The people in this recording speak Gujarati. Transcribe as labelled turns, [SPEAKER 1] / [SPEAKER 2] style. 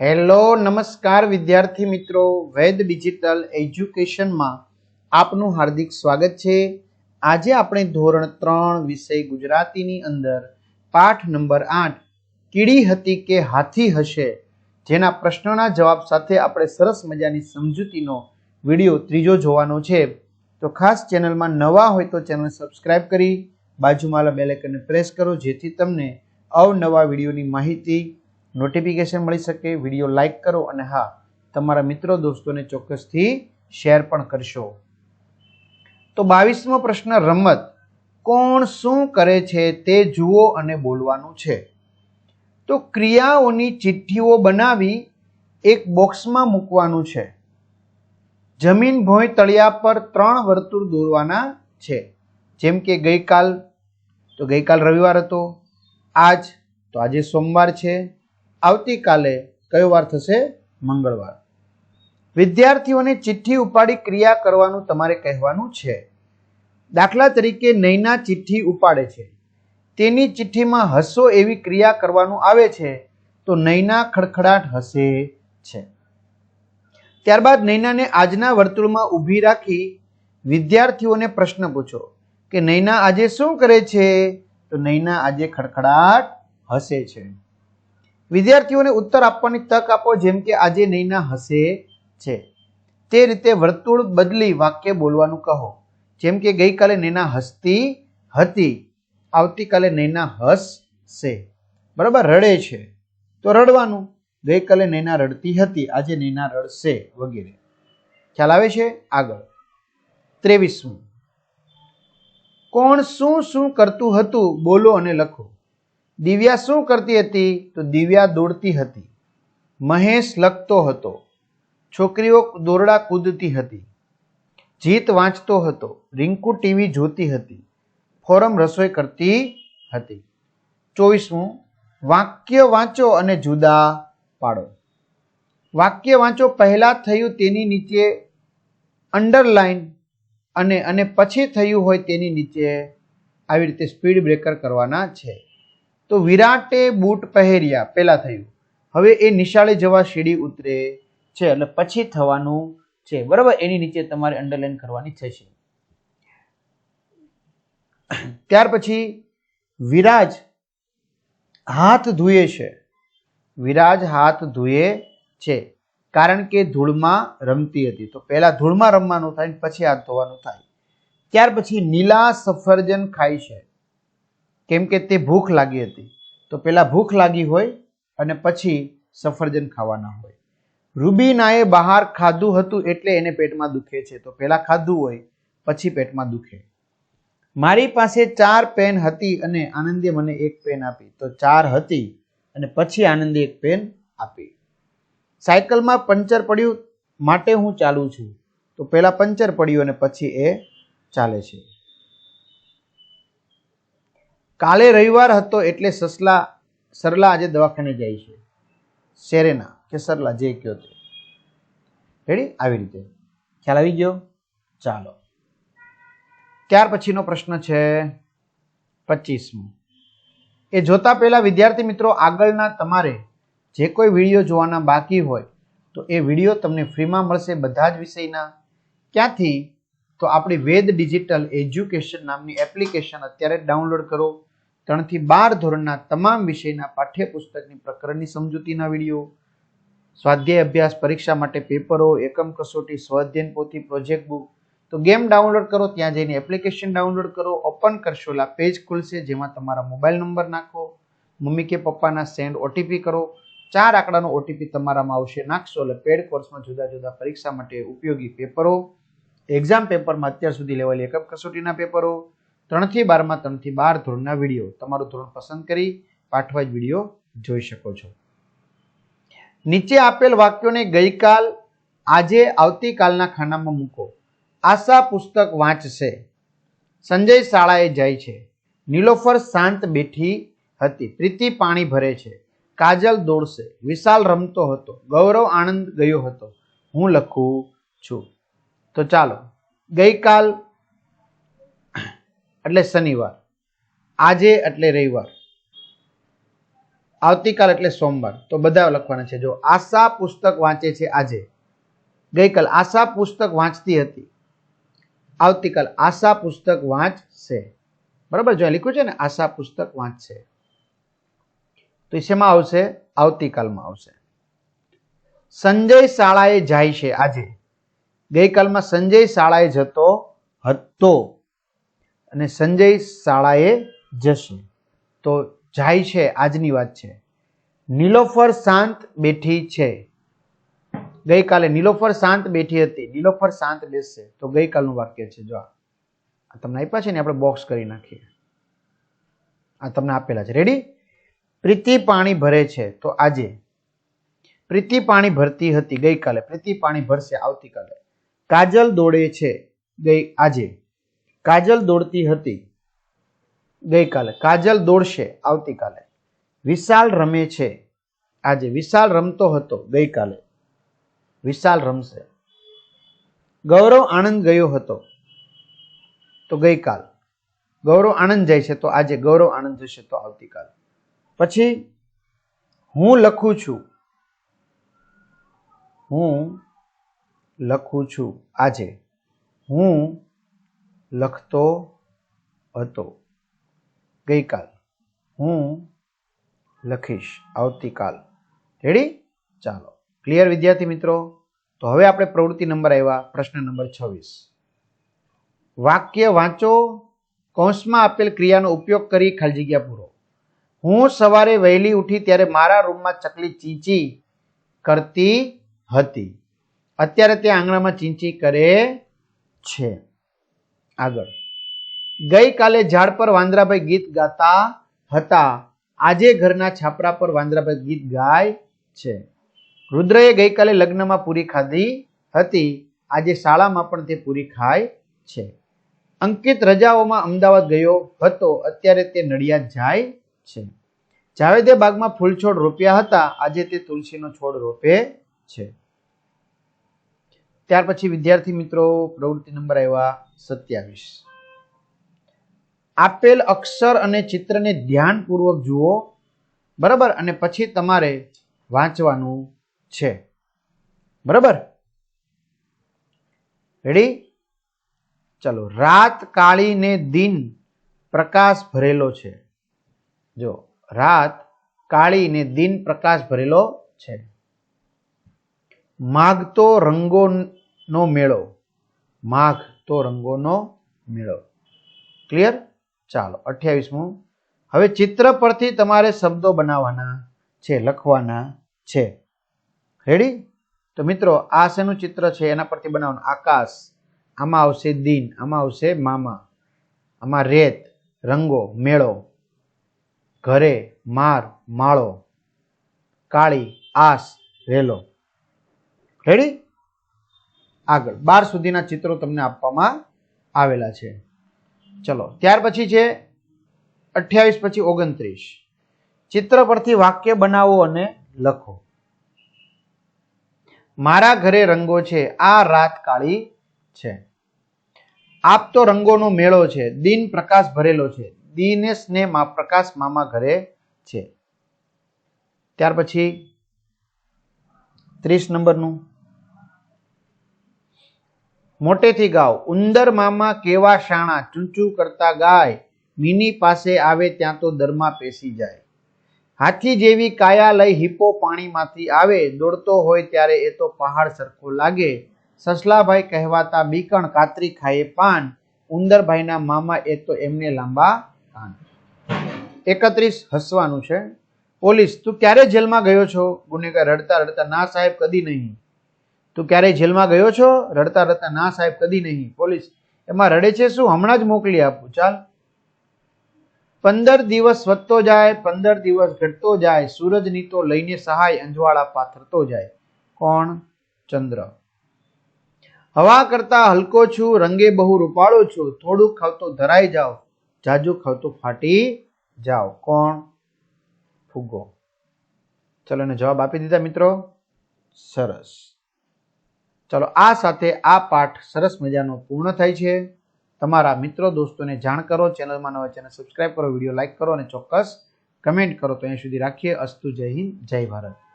[SPEAKER 1] હેલો નમસ્કાર વિદ્યાર્થી મિત્રો, વેદ ડિજિટલ એજ્યુકેશનમાં આપનું હાર્દિક સ્વાગત છે। આજે આપણે ધોરણ 3 વિષય ગુજરાતીની અંદર પાઠ નંબર 8 કીડી હતી કે હાથી હશે જેના પ્રશ્નોના જવાબ સાથે આપણે સરસ મજાની સમજૂતીનો વિડીયો ત્રીજો જોવાનો છે। તો ખાસ ચેનલમાં નવા હોય તો ચેનલ સબસ્ક્રાઇબ કરી બાજુમાં બેલ આઇકનને પ્રેસ કરો જેથી તમને અવનવા વિડીયોની માહિતી નોટિફિકેશન મળી શકે। વિડીયો લાઈક કરો અને હા, તમારા મિત્રો દોસ્તોને ચોક્કસથી શેર પણ કરશો। તો 22મો પ્રશ્ન, રમત કોણ શું કરે છે તે જુઓ અને બોલવાનું છે। તો ક્રિયાઓની ચિઠ્ઠીઓ બનાવી એક બોક્સમાં મૂકવાનું છે। જમીન ભોંય તળિયા પર 3 વર્તુળ દોરવાના છે। જેમ કે ગઈકાલ તો ગઈકાલ રવિવાર હતો, આજ તો આજે સોમવાર છે, આવતીકાલે કયો વાર થશે? મંગળવાર। વિદ્યાર્થીઓને ચિઠ્ઠી ઉપાડી ક્રિયા કરવાનું તમારે કહેવાનું છે। દાખલા તરીકે નૈના ચિઠ્ઠી ઉપાડે છે, તેની ચિઠ્ઠીમાં હસો એવી ક્રિયા કરવાનું આવે છે તો નૈના ખડખડાટ હસે છે। ત્યારબાદ નૈનાને આજના વર્તુળમાં ઊભી રાખી વિદ્યાર્થીઓને પ્રશ્ન પૂછો કે નૈના આજે શું કરે છે? તો નૈના આજે ખડખડાટ હસે છે। વિદ્યાર્થીઓને ઉત્તર આપવાની તક આપો, જેમ કે આજે નૈના હસે છે। તે રીતે વર્તુળ બદલી વાક્ય બોલવાનું કહો, જેમ કે ગઈકાલે નૈના હસતી હતી, આવતીકાલે નૈના હસશે। બરાબર, રડે છે તો રડવાનું, ગઈકાલે નૈના રડતી હતી, આજે નૈના રડશે વગેરે। ખ્યાલ આવે છે? આગળ 23મું, કોણ શું શું કરતું હતું બોલો અને લખો। દિવ્યા શું કરતી હતી? તો દિવ્યા દોડતી હતી। મહેશ લખતો હતો। છોકરીઓ દોરડા કૂદતી હતી। જીત વાંચતો હતો। રિંકુ ટીવી જોતી હતી। ફોરમ રસોઈ કરતી હતી। 24મું, વાક્ય વાંચો અને જુદા પાડો। વાક્ય વાંચો, પહેલા થયું તેની નીચે અંડરલાઈન અને પછી થયું હોય તેની નીચે આવી રીતે સ્પીડ બ્રેકર કરવાના છે। તો વિરાટે બૂટ પહેર્યા, પહેલા થયું, હવે એ નિશાળે જવા સીડી ઉતરે છે એટલે પછી થવાનું છે। બરાબર, એની નીચે તમારે અંડરલાઈન કરવાની થશે। ત્યાર પછી વિરાજ હાથ ધોયે છે। વિરાજ હાથ ધોયે છે કારણ કે ધૂળમાં રમતી હતી, તો પહેલા ધૂળમાં રમવાનું થાય પછી હાથ ધોવાનું થાય। ત્યાર પછી નીલા સફરજન ખાય છે કેમ કે તે ભૂખ લાગી હતી, તો પહેલા ભૂખ લાગી હોય અને પછી સફરજન ખાવાના હોય। રૂબીનાએ બહાર ખાધું હતું એટલે એને પેટમાં દુખે છે, તો પહેલા ખાધું હોય પછી પેટમાં દુખે। મારી પાસે 4 પેન હતી અને આનંદે મને 1 પેન આપી, તો 4 હતી અને પછી આનંદે 1 પેન આપી। સાયકલમાં પંચર પડ્યું માટે હું ચાલું છું, તો પહેલા પંચર પડ્યું અને પછી એ ચાલે છે। કાલે રવિવાર હતો એટલે સરલા આજે દવાખાને જાય છે। સેરેના કે સરલા, જે કયો તે, રેડી? આવી રીતે ખ્યાલ આવી ગયો? ચાલો, ત્યાર પછીનો પ્રશ્ન છે 25મો। એ જોતા પહેલા વિદ્યાર્થી મિત્રો, આગળના તમારે જે કોઈ વિડીયો જોવાના બાકી હોય તો એ વિડીયો તમને ફ્રીમાં મળશે બધા જ વિષયના। ક્યાંથી? તો આપણી વેદ ડિજિટલ એજ્યુકેશન નામની એપ્લિકેશન અત્યારે ડાઉનલોડ કરો। 3 થી 12 ધોરણના તમામ વિષયના પાઠ્યપુસ્તકની પ્રકરણની સમજૂતીના વિડીયો, સ્વાધ્યાય અભ્યાસ, પરીક્ષા માટે પેપરો, એકમ કસોટી, સ્વાધ્યાયન પોથી, પ્રોજેક્ટ બુક, તો ગેમ ડાઉનલોડ કરો, ત્યાં જઈને એપ્લિકેશન ડાઉનલોડ કરો, ઓપન કરશો એટલે પેજ ખુલશે જેમાં તમારા મોબાઈલ નંબર નાખો, મમ્મી કે પપ્પાના સેન્ડ ઓટીપી કરો, 4 આંકડાનો ઓટીપી તમારામાં આવશે, નાખશો એટલે પેડ કોર્સમાં જુદા જુદા પરીક્ષા માટે ઉપયોગી પેપરો, એક્ઝામ પેપરમાં અત્યાર સુધી લેવાયેલી એકમ કસોટીના પેપરો, 3 થી 12માં 3 થી 12 ધોરણના વિડીયો, તમારું ધોરણ પસંદ કરી પાઠવાઇઝ વિડીયો જોઈ શકો છો। નીચે આપેલ વાક્યોને ગઈકાલ, આજે, આવતીકાલના ખાનામાં મૂકો। આશા પુસ્તક વાંચશે। સંજય શાળાએ જાય છે। નીલોફર શાંત બેઠી હતી। પ્રીતિ પાણી ભરે છે। કાજલ દોડશે। વિશાલ રમતો હતો। ગૌરવ આણંદ ગયો હતો। હું લખું છું। તો ચાલો, ગઈકાલ એટલે શનિવાર, આજે એટલે રવિવાર, આવતીકાલ એટલે સોમવાર, તો બધા લખવાના છે. જો આશા પુસ્તક વાંચે છે આજે, ગઈકાલ આશા પુસ્તક વાંચતી હતી, આવતીકાલ આશા પુસ્તક વાંચશે. બરાબર, જો લખ્યું છે ને આશા પુસ્તક વાંચશે, તો શેમાં આવશે? આવતીકાલમાં આવશે. સંજય શાળાએ જાય છે આજે, ગઈકાલમાં સંજય શાળાએ જતો હતો અને સંજય શાળાએ જશે, તો જાય છે આજની વાત છે. નીલોફર શાંત બેઠી છે, ગઈકાલે નીલોફર શાંત બેઠી હતી, નીલોફર શાંત બેસશે, તો ગઈકાલનું વાક્ય છે. જો આ તમને આપ્યા છે ને, આપણે બોક્સ કરી નાખીએ. આ તમને આપેલા છે. રેડી? પ્રીતિ પાણી ભરે છે, તો આજે. પ્રીતિ પાણી ભરતી હતી, ગઈકાલે. પ્રીતિ પાણી ભરશે, આવતીકાલે. કાજલ દોડે છે, આજે. કાજલ દોડતી હતી, ગઈકાલે. કાજલ દોડશે, આવતીકાલે. વિશાલ રમે છે આજે, વિશાલ રમતો હતો, ગઈકાલે. વિશાલ રમશે. ગૌરવ આણંદ ગયો હતો, તો ગઈકાલ. ગૌરવ આણંદ જાય છે, તો આજે. ગૌરવ આણંદ જશે, તો આવતીકાલ. પછી હું લખું છું, હું લખું છું આજે, હું લખતો હતો, ગઈકાલ. હું લખીશ, આવતીકાલ. રેડી? ચાલો, ક્લિયર વિદ્યાર્થી મિત્રો? તો હવે આપણે પ્રવૃત્તિ નંબર આવ્યા, પ્રશ્ન નંબર 26. વાક્ય વાંચો, કૌંસમાં આપેલ ક્રિયાનો ઉપયોગ કરી ખાલી જગ્યા પૂરો. હું સવારે વહેલી ઉઠી ત્યારે મારા રૂમમાં ચકલી ચીંચી કરતી હતી, અત્યારે તે આંગણામાં ચીંચી કરે છે. આગળ. ગઈકાલે ઝાડ પર વાંદરાભાઈ ગીત ગાતા હતા, આજે ઘરના છાપરા પર વાંદરાભાઈ ગીત ગાય છે. રુદ્રએ ગઈકાલે લગ્નમાં પૂરી ખાધી હતી, આજે શાળામાં પણ તે પૂરી ખાય છે. અંકિત રજાઓમાં અમદાવાદ ગયો હતો, અત્યારે તે નડિયાદ જાય છે. જાવેદે બાગમાં ફૂલ છોડ રોપ્યા હતા, આજે તે તુલસીનો છોડ રોપે છે. ત્યાર પછી વિદ્યાર્થી મિત્રો પ્રવૃત્તિ નંબર આવ્યા 27. આપેલ અક્ષર અને ચિત્રને ધ્યાનપૂર્વક જુઓ, બરાબર, અને પછી તમારે વાંચવાનું છે. બરાબર? રેડી? ચલો. રાત કાળી ને દિન પ્રકાશ ભરેલો છે. જો રાત કાળી ને દિન પ્રકાશ ભરેલો છે. માગતો રંગોનો મેળો, માગતો રંગોનો મેળો. ક્લિયર? ચાલો, 28મું. હવે ચિત્ર પરથી તમારે શબ્દો બનાવવાના છે, લખવાના છે. રેડી? તો મિત્રો આ શેનું ચિત્ર છે, એના પરથી બનાવવાનું. આકાશ, આમાં આવશે દિન, આમાં આવશે મામા, આમાં રેત, રંગો, મેળો, ઘરે, માર, માળો, કાળી, આસ, રેલો. રેડી? આગળ 12 સુધીના ચિત્રો તમને આપવામાં આવેલા છે. ચલો, ત્યાર પછી છે 28 પછી 29. ચિત્ર પરથી વાક્ય બનાવો અને લખો. મારા ઘરે રંગો છે, આ રાત કાળી છે. આપ તો રંગોનો મેળો છે, દિન પ્રકાશ ભરેલો છે, દિનેશ ને પ્રકાશ મામા ઘરે છે. ત્યાર પછી 30 નંબરનું. મોટેથી ગાઓ. ઉંદર મામા કેવા શાણા, ચૂંચું કરતા ગાય, મીની પાસે આવે ત્યાં તો દરમાં પેસી જાય. હાથી જેવી કાયા લઈ હિપ્પો પાણીમાંથી આવે, દોડતો હોય ત્યારે એ તો પહાડ સરખો લાગે. સસલાભાઈ કહેવાતા બીકણ, કાતરી ખાય પાન, ઉંદરભાઈના મામા એ તો એમને લાંબા કાન. 31 હસવાનું છે. પોલીસ. તું ક્યારે જેલમાં ગયો છો? ગુનેગાર રડતા રડતા, ના સાહેબ કદી નહીં. તું ક્યારે જેલમાં ગયો છો? રડતા રડતા, ના સાહેબ કદી નહીં. પોલીસ. એમાં રડે છે શું? હમણાં જ મોકલી આપું, ચાલ. 15 દિવસ વધતો જાય, 15 દિવસ ઘટતો જાય, સૂરજની તો લઈને સહાય, અંજવાળા પાથરતો જાય. કોણ? ચંદ્ર. હવા કરતા હલકો છું, રંગે બહુ રૂપાળો છું, થોડું ખાવતો ધરાઈ જાવ, જાજુ ખાવતો ફાટી જાવ. કોણ? ફુગ્ગો. ચલો, એને જવાબ આપી દીધા મિત્રો. સરસ. ચલો, આ સાથે આ પાઠ સરસ મજાનો પૂર્ણ થાય છે. તમારા મિત્રો દોસ્તોને જાણ કરો. ચેનલમાં નવા ચેનલ સબસ્ક્રાઇબ કરો, વિડીયો લાઈક કરો અને ચોક્કસ કમેન્ટ કરો. તો અહીંયા સુધી રાખીએ. અસ્તુ. જય હિન્દ, જય ભારત.